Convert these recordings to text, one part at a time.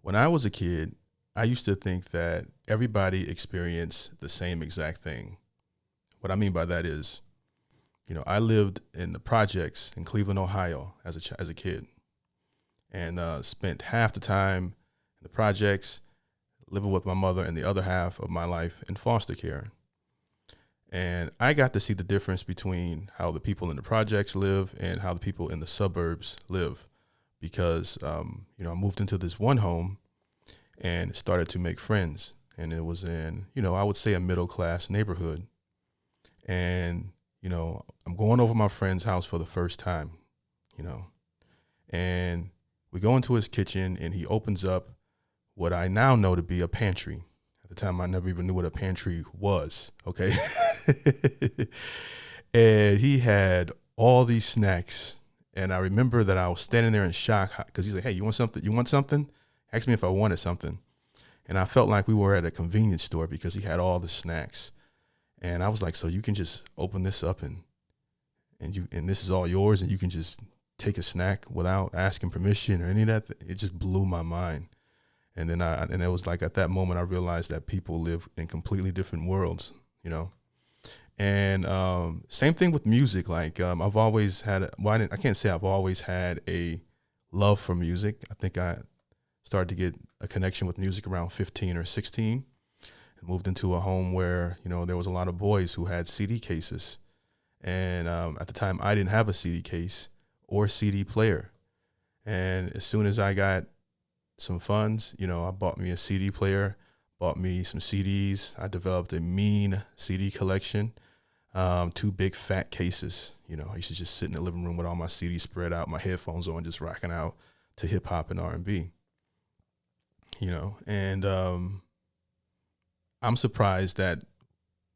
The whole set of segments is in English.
When I was a kid, I used to think that everybody experienced the same exact thing. What I mean by that is, I lived in the projects in Cleveland, Ohio as a kid, and spent half the time in the projects living with my mother and the other half of my life in foster care. And I got to see the difference between how the people in the projects live and how the people in the suburbs live, because I moved into this one home and started to make friends, and it was in I would say a middle class neighborhood. And I'm going over my friend's house for the first time, and we go into his kitchen and he opens up what I now know to be a pantry. At the time, I never even knew what a pantry was. Okay. And he had all these snacks. And I remember that I was standing there in shock because he's like, "Hey, you want something? You want something?" Asked me if I wanted something. And I felt like we were at a convenience store because he had all the snacks. And I was like, "So you can just open this up and this is all yours, and you can just take a snack without asking permission or any of that." It just blew my mind. And then it was like at that moment I realized that people live in completely different worlds, And same thing with music. Like I've always had, I can't say I've always had a love for music. I think I started to get a connection with music around 15 or 16, and moved into a home where there was a lot of boys who had CD cases, and at the time I didn't have a CD case or CD player. And as soon as I got some funds, I bought me a CD player, bought me some CDs. I developed a mean CD collection, 2 big fat cases. I used to just sit in the living room with all my CDs spread out, my headphones on, just rocking out to hip hop and R&B. And I'm surprised that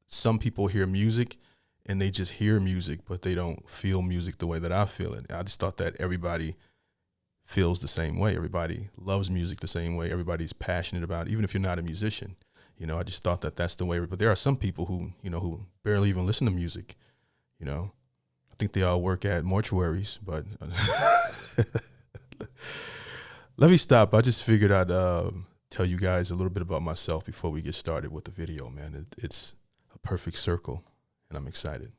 some people hear music and they just hear music, but they don't feel music the way that I feel it. I just thought that everybody feels the same way. Everybody loves music the same way. Everybody's passionate about it, even if you're not a musician. I just thought that that's the way. But there are some people who barely even listen to music. I think they all work at mortuaries. But let me stop. I just figured I'd tell you guys a little bit about myself before we get started with the video, man. It's a perfect circle, and I'm excited.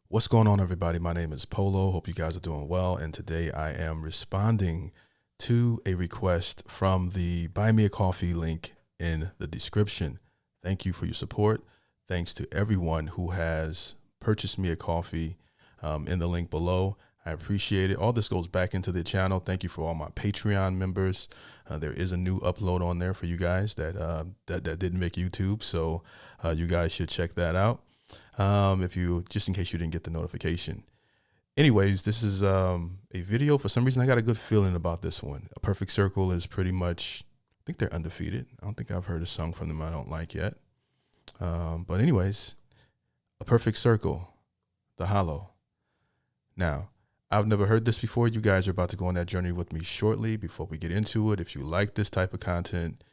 What's going on, everybody? My name is Polo. Hope you guys are doing well. And today I am responding to a request from the Buy Me a Coffee link in the description. Thank you for your support. Thanks to everyone who has purchased me a coffee in the link below. I appreciate it. All this goes back into the channel. Thank you for all my Patreon members. There is a new upload on there for you guys that didn't make YouTube. So you guys should check that out. Just in case you didn't get the notification. Anyways, this is a video. For some reason, I got a good feeling about this one. A Perfect Circle is pretty much, I think they're undefeated. I don't think I've heard a song from them I don't like yet. But anyways, A Perfect Circle, The Hollow. Now, I've never heard this before. You guys are about to go on that journey with me shortly. Before we get into it, if you like this type of content,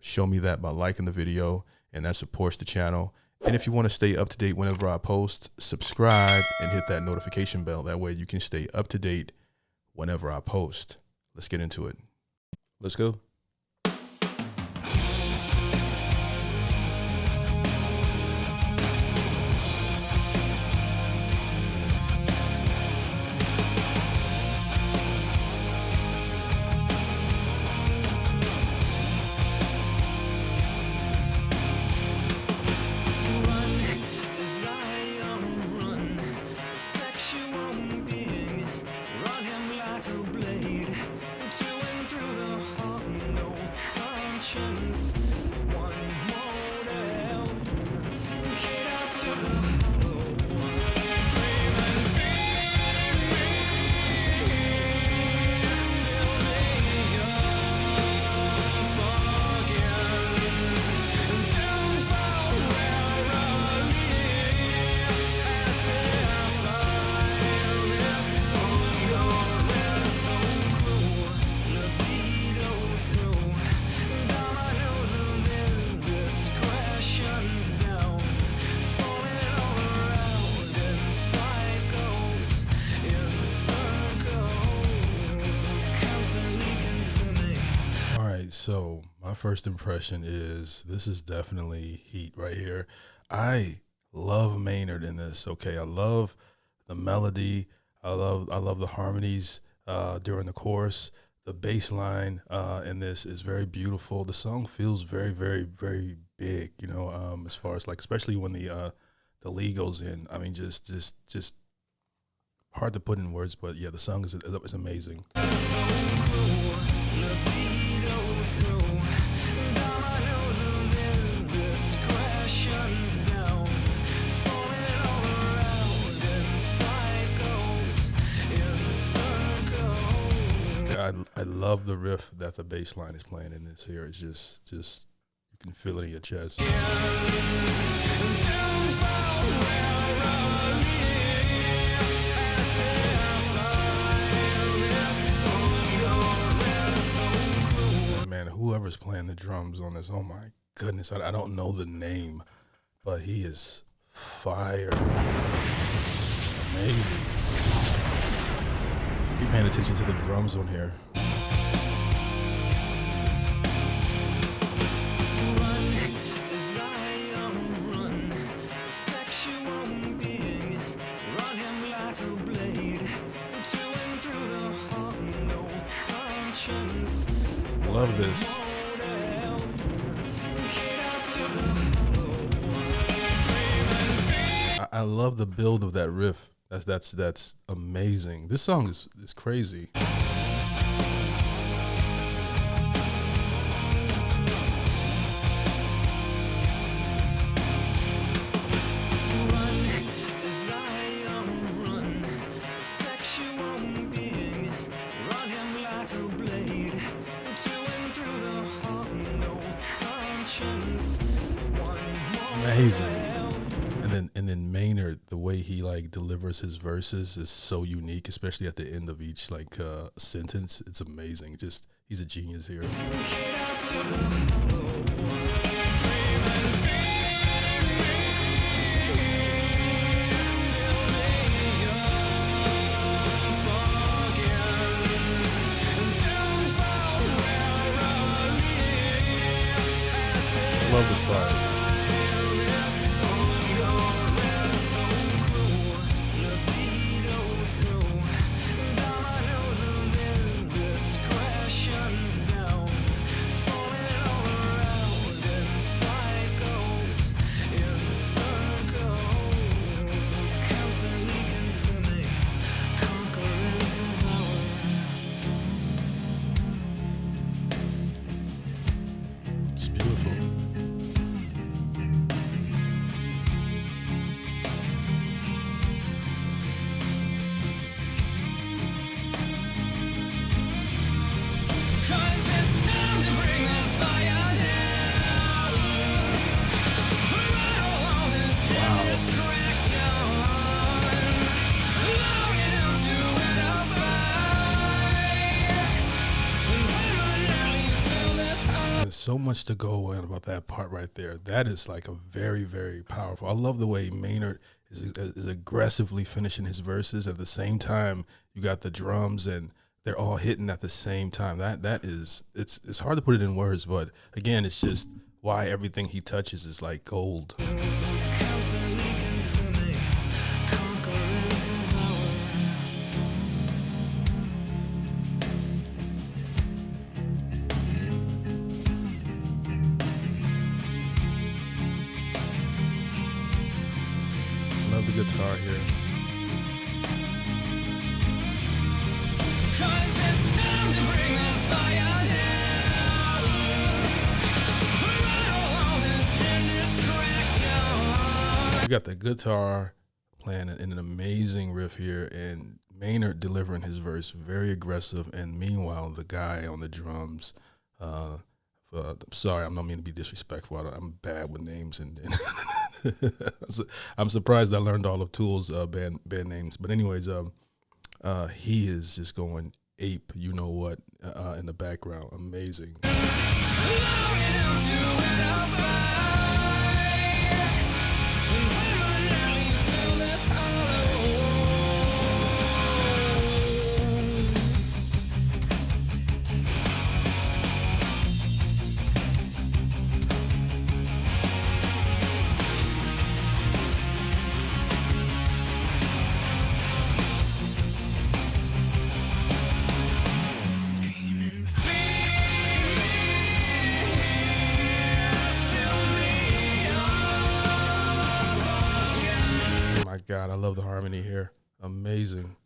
show me that by liking the video, and that supports the channel. And if you want to stay up to date whenever I post, subscribe and hit that notification bell. That way you can stay up to date whenever I post. Let's get into it. Let's go. So my first impression is this is definitely heat right here. I love Maynard in this. Okay, I love the melody. I love the harmonies during the chorus. The bass line in this is very beautiful. The song feels very, very, very big. As far as like, especially when the lead goes in. I mean, just hard to put in words, but yeah, the song is amazing. I love the riff that the bass line is playing in this here. It's just you can feel it in your chest. Man, whoever's playing the drums on this, oh my goodness, I don't know the name, but he is fire. Amazing. Be paying attention to the drums on here. Love this. I love the build of that riff. That's amazing. This song is crazy. Amazing. And then Maynard, the way he like delivers his verses is so unique, especially at the end of each like sentence. It's amazing. Just he's a genius here. Love this part. It's beautiful. So much to go in about that part right there. That is like a very, very powerful. I love the way Maynard is aggressively finishing his verses. At the same time, you got the drums and they're all hitting at the same time. That is, it's hard to put it in words, but again, it's just why everything he touches is like gold. Love the guitar here. You got the guitar playing in an amazing riff here, and Maynard delivering his verse very aggressive, and meanwhile the guy on the drums. Sorry, I'm not meaning to be disrespectful. I'm bad with names, and I'm surprised I learned all of Tool's band names. But anyways, he is just going ape, you know what, in the background. Amazing. God, I love the harmony here. Amazing.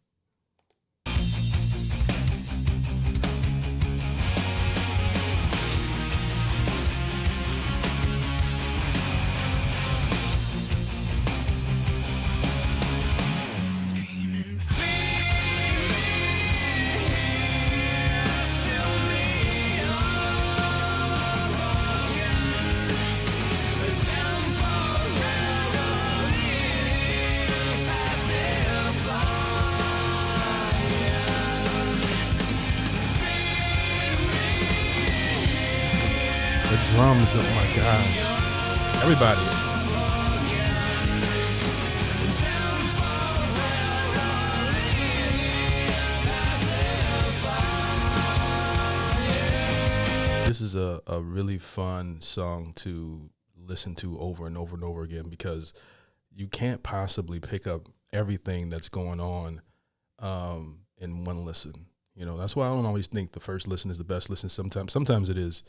The drums, oh my gosh. Everybody. This is a really fun song to listen to over and over and over again, because you can't possibly pick up everything that's going on in one listen. You know, that's why I don't always think the first listen is the best listen. Sometimes it is.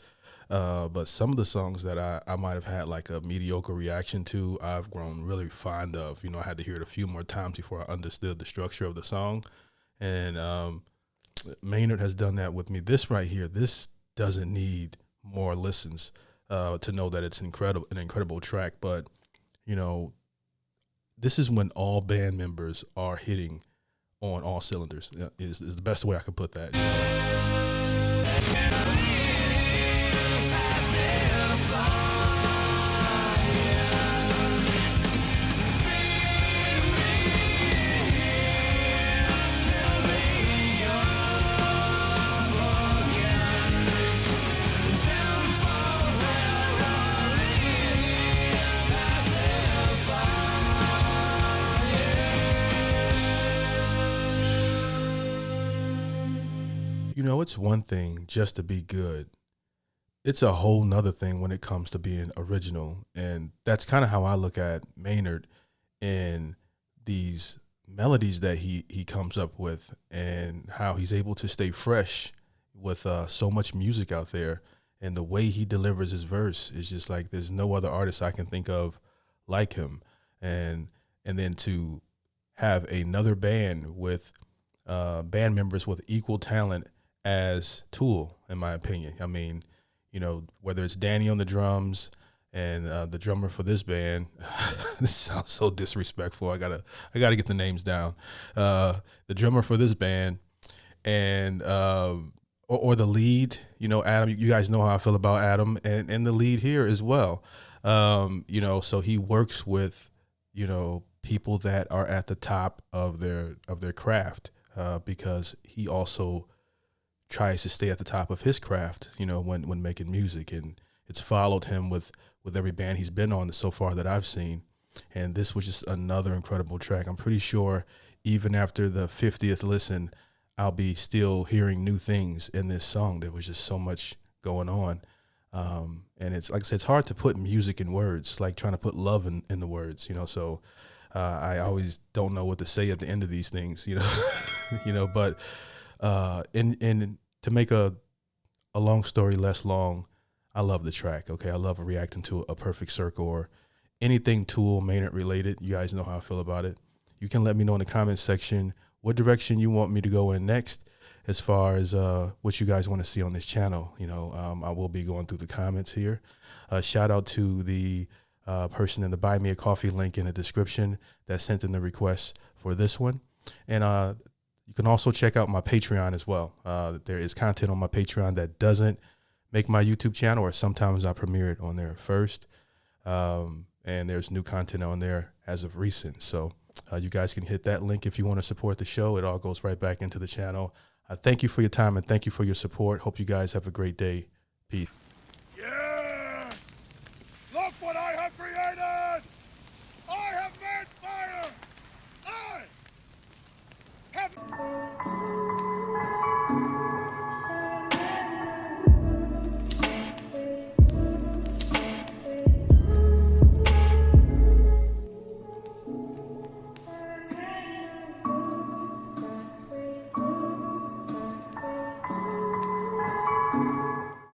But some of the songs that I might have had like a mediocre reaction to, I've grown really fond of. You know, I had to hear it a few more times before I understood the structure of the song. And Maynard has done that with me. This right here, this doesn't need more listens to know that it's an incredible track. But, you know, this is when all band members are hitting on all cylinders, is the best way I could put that. You know? You know, it's one thing just to be good. It's a whole nother thing when it comes to being original. And that's kind of how I look at Maynard and these melodies that he comes up with, and how he's able to stay fresh with so much music out there. And the way he delivers his verse is just like, there's no other artist I can think of like him. And then to have another band with band members with equal talent as Tool, in my opinion. I mean, you know, whether it's Danny on the drums and the drummer for this band, this sounds so disrespectful. I gotta get the names down. The drummer for this band, and or the lead, you know, Adam. You guys know how I feel about Adam, and the lead here as well. You know, so he works with, you know, people that are at the top of their craft, because he also tries to stay at the top of his craft, you know, when making music. And it's followed him with every band he's been on so far that I've seen. And this was just another incredible track. I'm pretty sure even after the 50th listen, I'll be still hearing new things in this song. There was just so much going on. And it's, like I said, it's hard to put music in words, like trying to put love in the words, you know. So I always don't know what to say at the end of these things, you know, you know, but and to make a long story less long, I love the track. Okay, I love reacting to A Perfect Circle or anything Tool, Maynard related. You guys know how I feel about it. You can let me know in the comments section what direction you want me to go in next, as far as what you guys want to see on this channel. You know, I will be going through the comments here. Shout out to the person in the Buy Me a Coffee link in the description that sent in the request for this one. And you can also check out my Patreon as well. There is content on my Patreon that doesn't make my YouTube channel, or sometimes I premiere it on there first. And there's new content on there as of recent. So you guys can hit that link if you want to support the show. It all goes right back into the channel. Thank you for your time, and thank you for your support. Hope you guys have a great day. Peace.